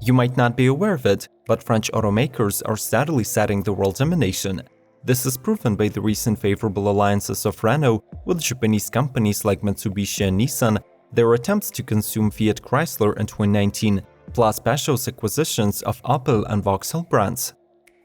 You might not be aware of it, but French automakers are steadily setting the world domination. This is proven by the recent favorable alliances of Renault with Japanese companies like Mitsubishi and Nissan, their attempts to consume Fiat Chrysler in 2019, plus Peugeot's acquisitions of Opel and Vauxhall brands.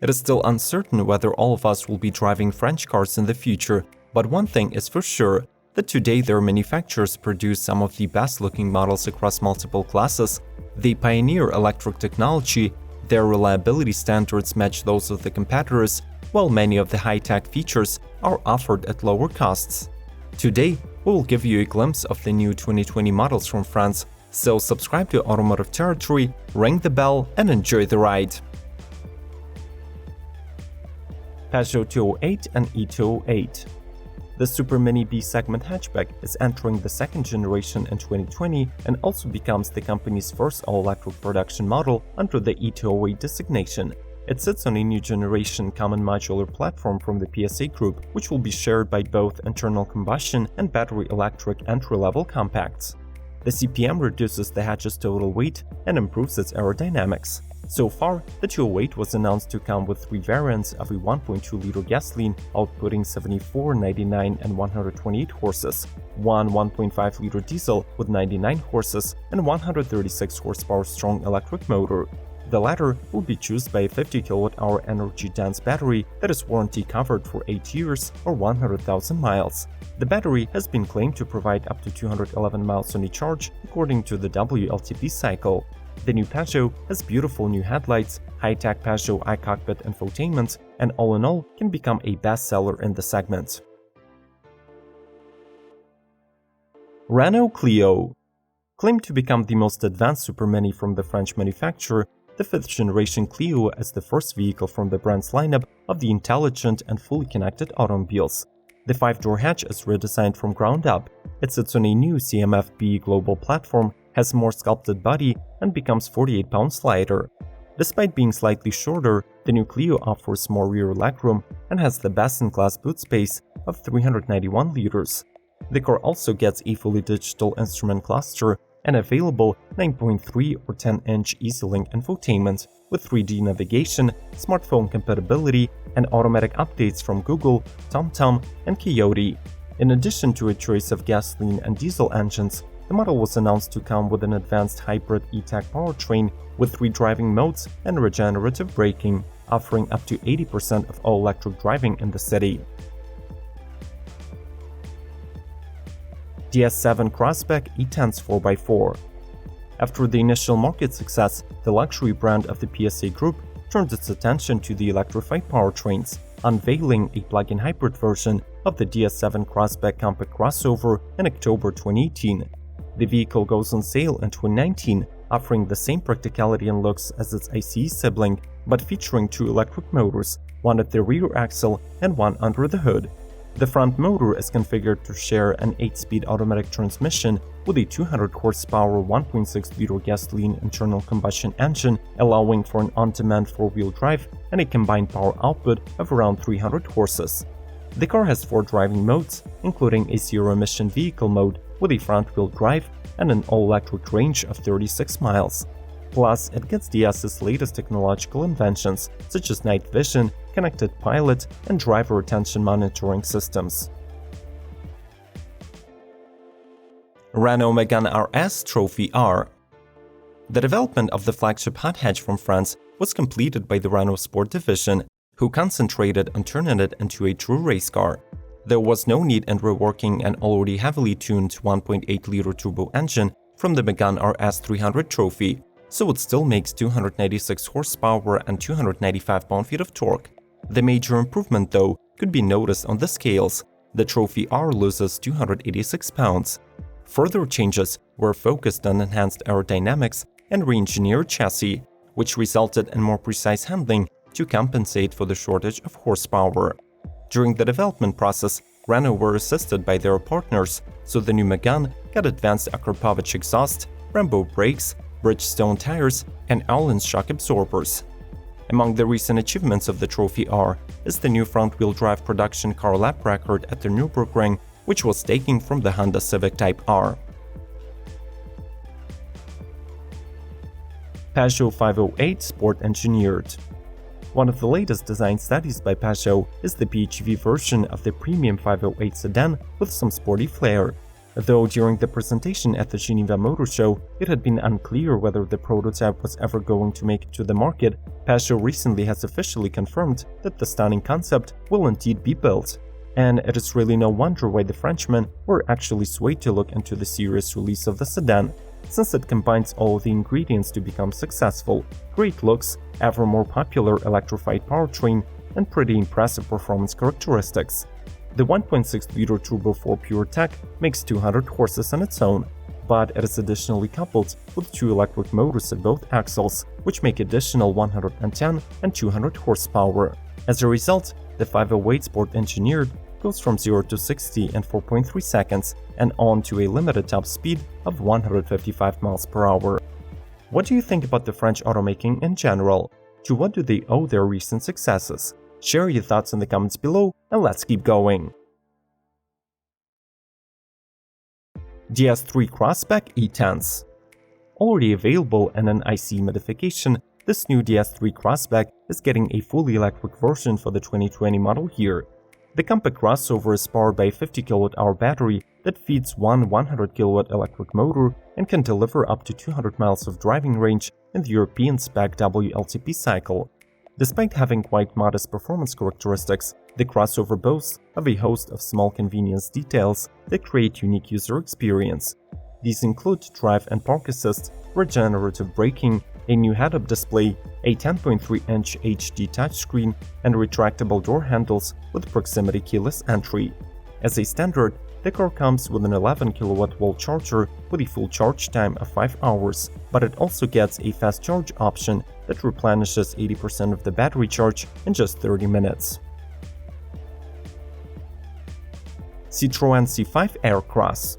It is still uncertain whether all of us will be driving French cars in the future, but one thing is for sure, that today their manufacturers produce some of the best-looking models across multiple classes, they pioneer electric technology, their reliability standards match those of the competitors, while many of the high-tech features are offered at lower costs. Today, we will give you a glimpse of the new 2020 models from France, so subscribe to Automotive Territory, ring the bell, and enjoy the ride. Peugeot 208 and E208. The Super Mini B-segment hatchback is entering the second generation in 2020 and also becomes the company's first all-electric production model under the E208 designation. It sits on a new generation common modular platform from the PSA Group, which will be shared by both internal combustion and battery electric entry-level compacts. The CPM reduces the hatch's total weight and improves its aerodynamics. So far, the 208 was announced to come with three variants of a 1.2-liter gasoline outputting 74, 99, and 128 horses, one 1.5-liter diesel with 99 horses, and 136 horsepower strong electric motor. The latter will be chosen by a 50 kWh energy-dense battery that is warranty covered for 8 years or 100,000 miles. The battery has been claimed to provide up to 211 miles on a charge, according to the WLTP cycle. The new Peugeot has beautiful new headlights, high-tech Peugeot iCockpit infotainment, and all in all can become a bestseller in the segment. Renault Clio. Claimed to become the most advanced Super Mini from the French manufacturer, the 5th generation Clio is the first vehicle from the brand's lineup of the intelligent and fully connected automobiles. The 5-door hatch is redesigned from ground up. It sits on a new CMF-B global platform, has more sculpted body, and becomes 48 pounds lighter. Despite being slightly shorter, the new Clio offers more rear legroom and has the best-in-class boot space of 391 liters. The car also gets a fully digital instrument cluster and available 9.3 or 10-inch EasyLink infotainment with 3D navigation, smartphone compatibility, and automatic updates from Google, TomTom, and Coyote. In addition to a choice of gasoline and diesel engines, the model was announced to come with an advanced hybrid E-Tech powertrain with 3 driving modes and regenerative braking, offering up to 80% of all-electric driving in the city. DS3 Crossback E10's 4x4. After the initial market success, the luxury brand of the PSA Group turned its attention to the electrified powertrains, unveiling a plug-in hybrid version of the DS3 Crossback compact crossover in October 2018. The vehicle goes on sale in 2019, offering the same practicality and looks as its ICE sibling, but featuring 2 electric motors, one at the rear axle and one under the hood. The front motor is configured to share an 8-speed automatic transmission with a 200 horsepower 1.6-liter gasoline internal combustion engine, allowing for an on-demand 4-wheel drive and a combined power output of around 300 horses. The car has 4 driving modes, including a zero-emission vehicle mode with a front-wheel drive and an all-electric range of 36 miles. Plus, it gets DS's latest technological inventions, such as night vision, connected pilot, and driver attention monitoring systems. Renault Megane RS Trophy R. The development of the flagship hot hatch from France was completed by the Renault Sport division, who concentrated on turning it into a true race car. There was no need in reworking an already heavily tuned 1.8-liter turbo engine from the Megane RS 300 Trophy, so it still makes 296 horsepower and 295 pound-feet of torque. The major improvement, though, could be noticed on the scales. The Trophy R loses 286 pounds. Further changes were focused on enhanced aerodynamics and re-engineered chassis, which resulted in more precise handling to compensate for the shortage of horsepower. During the development process, Renault were assisted by their partners, so the new Megane got advanced Akrapovic exhaust, Brembo brakes, Bridgestone tires, and Allen shock absorbers. Among the recent achievements of the Trophy R is the new front-wheel drive production car lap record at the Nürburgring, which was taken from the Honda Civic Type R. Peugeot 508 Sport Engineered. One of the latest design studies by Peugeot is the PHEV version of the premium 508 sedan with some sporty flair. Though during the presentation at the Geneva Motor Show, it had been unclear whether the prototype was ever going to make it to the market, Peugeot recently has officially confirmed that the stunning concept will indeed be built. And it is really no wonder why the Frenchmen were actually swayed to look into the serious release of the sedan, since it combines all the ingredients to become successful: great looks, ever more popular electrified powertrain, and pretty impressive performance characteristics. The 1.6-liter turbo 4 pure tech makes 200 horses on its own, but it is additionally coupled with two electric motors at both axles, which make additional 110 and 200 horsepower. As a result, the 508 Sport Engineered goes from 0 to 60 in 4.3 seconds and on to a limited top speed of 155 miles per hour. What do you think about the French automaking in general? To what do they owe their recent successes? Share your thoughts in the comments below, and let's keep going. DS3 Crossback E-Tense. Already available in an ICE modification, this new DS3 Crossback is getting a fully electric version for the 2020 model year. The compact crossover is powered by a 50 kWh battery that feeds one 100 kW electric motor and can deliver up to 200 miles of driving range in the European spec WLTP cycle. Despite having quite modest performance characteristics, the crossover boasts of a host of small convenience details that create unique user experience. These include drive and park assist, regenerative braking, a new head-up display, a 10.3-inch HD touchscreen, and retractable door handles with proximity keyless entry. As a standard, the car comes with an 11 kW charger with a full charge time of 5 hours, but it also gets a fast charge option that replenishes 80% of the battery charge in just 30 minutes. Citroen C5 Aircross.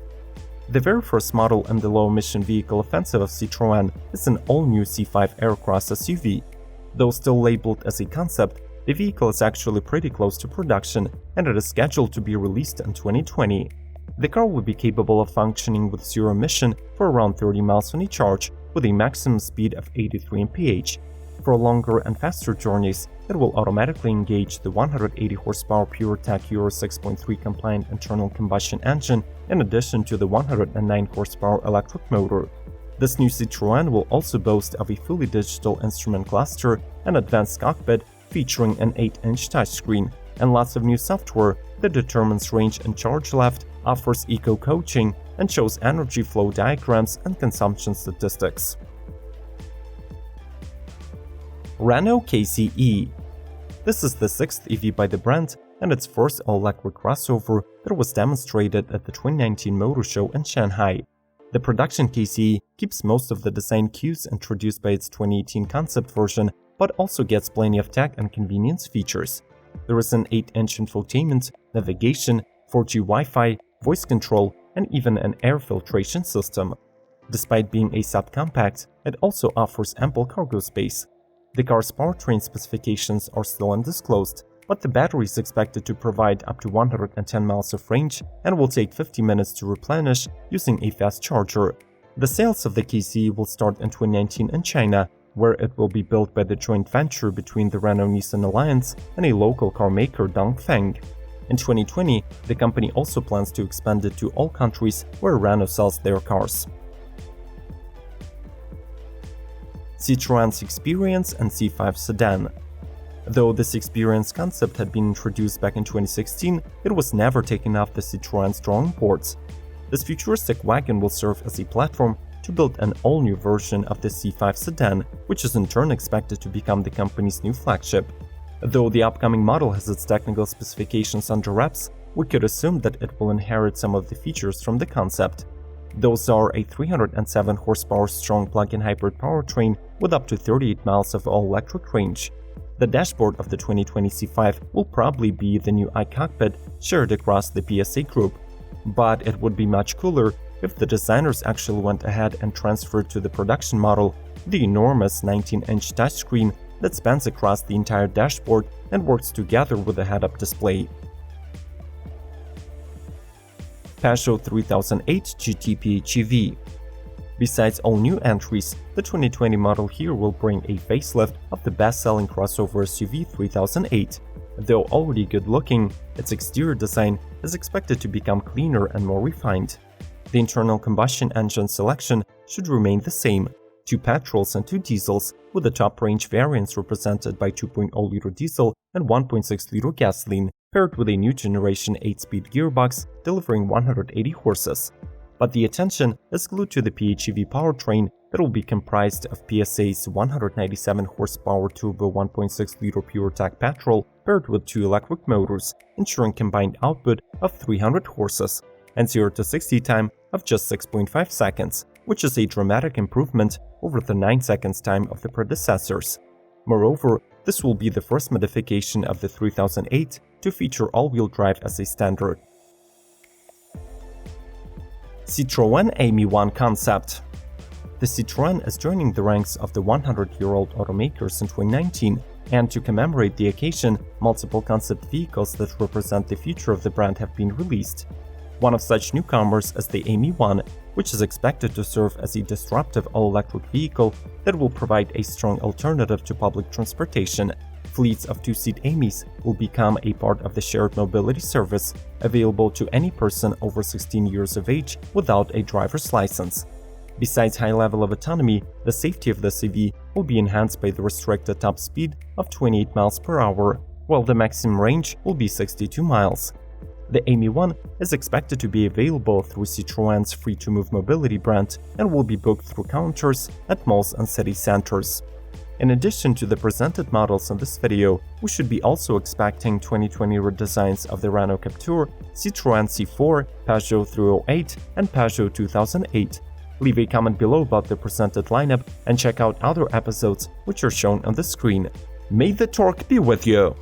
The very first model in the low-emission vehicle offensive of Citroen is an all-new C5 Aircross SUV. Though still labeled as a concept, the vehicle is actually pretty close to production, and it is scheduled to be released in 2020. The car will be capable of functioning with zero emission for around 30 miles on a charge, with a maximum speed of 83 mph. For longer and faster journeys, it will automatically engage the 180 horsepower PureTech Euro 6.3 compliant internal combustion engine in addition to the 109 horsepower electric motor. This new Citroen will also boast of a fully digital instrument cluster, an advanced cockpit featuring an 8-inch touchscreen, and lots of new software that determines range and charge left, offers eco-coaching, and shows energy flow diagrams and consumption statistics. Renault KZ. This is the sixth EV by the brand and its first all-electric crossover that was demonstrated at the 2019 Motor Show in Shanghai. The production KZ keeps most of the design cues introduced by its 2018 concept version, but also gets plenty of tech and convenience features. There is an 8-inch infotainment, navigation, 4G Wi-Fi, voice control, and even an air filtration system. Despite being a subcompact, it also offers ample cargo space. The car's powertrain specifications are still undisclosed, but the battery is expected to provide up to 110 miles of range and will take 50 minutes to replenish using a fast charger. The sales of the KZ will start in 2019 in China, where it will be built by the joint venture between the Renault-Nissan Alliance and a local car maker Dongfeng. In 2020, the company also plans to expand it to all countries where Renault sells their cars. Citroen's Experience and C5 Sedan. Though this Experience concept had been introduced back in 2016, it was never taken off the Citroen's drawing boards. This futuristic wagon will serve as a platform to build an all-new version of the C5 Sedan, which is in turn expected to become the company's new flagship. Though the upcoming model has its technical specifications under wraps, we could assume that it will inherit some of the features from the concept. Those are a 307 horsepower strong plug-in hybrid powertrain with up to 38 miles of all-electric range. The dashboard of the 2020 C5 will probably be the new iCockpit shared across the PSA group, but it would be much cooler if the designers actually went ahead and transferred to the production model the enormous 19-inch touchscreen that spans across the entire dashboard and works together with a head-up display. Peugeot 3008 GT PHEV. Besides all new entries, the 2020 model here will bring a facelift of the best-selling crossover SUV 3008. Though already good-looking, its exterior design is expected to become cleaner and more refined. The internal combustion engine selection should remain the same: 2 petrols and 2 diesels, with the top-range variants represented by 2.0-liter diesel and 1.6-liter gasoline, paired with a new generation 8-speed gearbox delivering 180 horses. But the attention is glued to the PHEV powertrain that will be comprised of PSA's 197 horsepower turbo 1.6-liter PureTech petrol paired with 2 electric motors, ensuring combined output of 300 horses, and 0 to 60 time of just 6.5 seconds, which is a dramatic improvement over the 9 seconds time of the predecessors. Moreover, this will be the first modification of the 3008 to feature all-wheel drive as a standard. Citroen Amy One Concept. The Citroen is joining the ranks of the 100-year-old automakers in 2019, and to commemorate the occasion, multiple concept vehicles that represent the future of the brand have been released. One of such newcomers is the Amy One, which is expected to serve as a disruptive all-electric vehicle that will provide a strong alternative to public transportation. Fleets of 2-seat Amys will become a part of the shared mobility service, available to any person over 16 years of age without a driver's license. Besides high level of autonomy, the safety of the CV will be enhanced by the restricted top speed of 28 miles per hour, while the maximum range will be 62 miles. The Amy One is expected to be available through Citroen's Free2Move mobility brand and will be booked through counters at malls and city centers. In addition to the presented models in this video, we should be also expecting 2020 redesigns of the Renault Captur, Citroen C4, Peugeot 308, and Peugeot 2008. Leave a comment below about the presented lineup and check out other episodes which are shown on the screen. May the torque be with you!